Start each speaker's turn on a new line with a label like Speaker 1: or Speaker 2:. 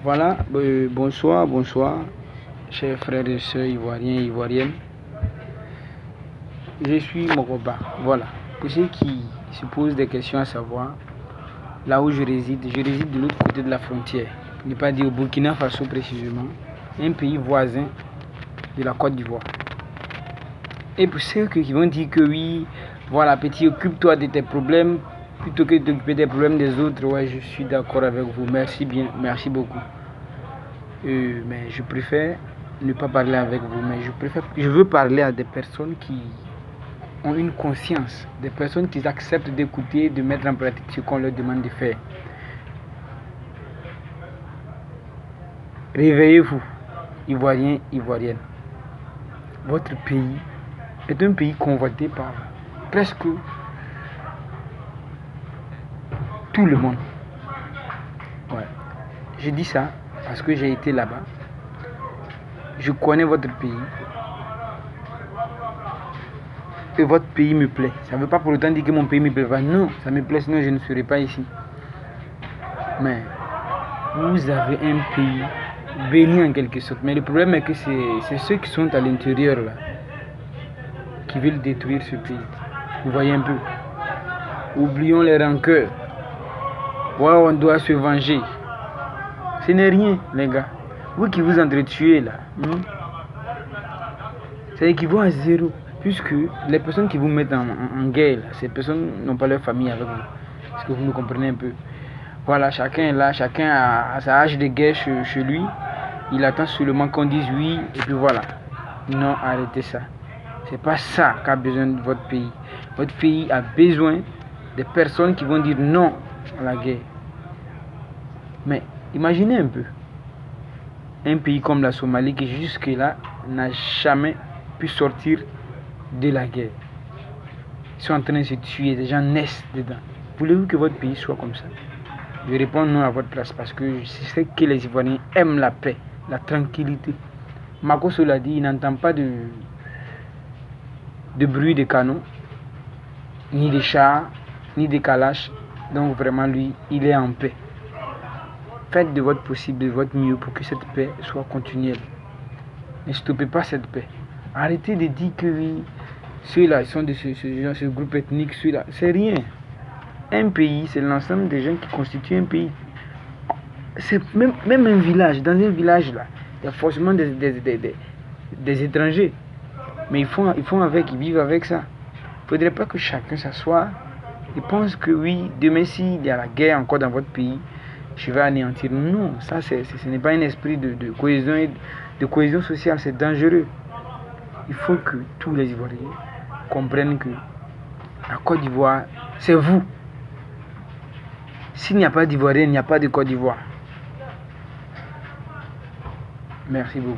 Speaker 1: Voilà, bonsoir, chers frères et sœurs ivoiriens et ivoiriennes. Je suis Moroba. Voilà. Pour ceux qui se posent des questions à savoir, là où je réside de l'autre côté de la frontière. Pour ne pas dire au Burkina Faso précisément, un pays voisin de la Côte d'Ivoire. Et pour ceux qui vont dire que oui, voilà, petit, occupe-toi de tes problèmes plutôt que d'occuper des problèmes des autres, ouais, je suis d'accord avec vous. Merci bien, merci beaucoup. Mais je préfère ne pas parler avec vous, mais je veux parler à des personnes qui ont une conscience, des personnes qui acceptent d'écouter, de mettre en pratique ce qu'on leur demande de faire. Réveillez-vous, Ivoiriens, Ivoiriennes. Votre pays est un pays convoité par presque tout le monde. Ouais. Je dis ça parce que j'ai été là-bas. Je connais votre pays. Et votre pays me plaît. Ça ne veut pas pour autant dire que mon pays me plaît pas. Non, ça me plaît, sinon je ne serais pas ici. Mais vous avez un pays béni en quelque sorte. Mais le problème est que c'est ceux qui sont à l'intérieur là qui veulent détruire ce pays. Vous voyez un peu. Oublions les rancœurs. Ouais, on doit se venger. Ce n'est rien, les gars. Vous qui vous entretuez là, ça équivaut à zéro. Puisque les personnes qui vous mettent en guerre, là, ces personnes n'ont pas leur famille avec vous. Est-ce que vous me comprenez un peu? Voilà, chacun est là, chacun a sa hache de guerre chez lui. Il attend seulement qu'on dise oui, et puis voilà. Non, arrêtez ça. C'est pas ça qu'a besoin de votre pays. Votre pays a besoin de personnes qui vont dire non à la guerre. Mais imaginez un peu. Un pays comme la Somalie qui jusque-là n'a jamais pu sortir de la guerre. Ils sont en train de se tuer, des gens naissent dedans. Voulez-vous que votre pays soit comme ça? Je réponds non à votre place parce que je sais que les Ivoiriens aiment la paix, la tranquillité. Makosso l'a dit, il n'entend pas de bruit de canons, ni de chars, ni de calaches. Donc vraiment lui, il est en paix. Faites de votre possible, de votre mieux pour que cette paix soit continuelle. Ne stoppez pas cette paix. Arrêtez de dire que oui, ceux-là sont de ce groupe ethnique, ceux-là. C'est rien. Un pays, c'est l'ensemble des gens qui constituent un pays. C'est même un village. Dans un village, là, il y a forcément des étrangers. Mais ils font avec, ils vivent avec ça. Il ne faudrait pas que chacun s'assoie et pense que oui, demain s'il y a la guerre encore dans votre pays, je vais anéantir. Non, ça ce n'est pas un esprit de cohésion sociale, c'est dangereux. Il faut que tous les Ivoiriens comprennent que la Côte d'Ivoire, c'est vous. S'il n'y a pas d'Ivoiriens, il n'y a pas de Côte d'Ivoire. Merci beaucoup.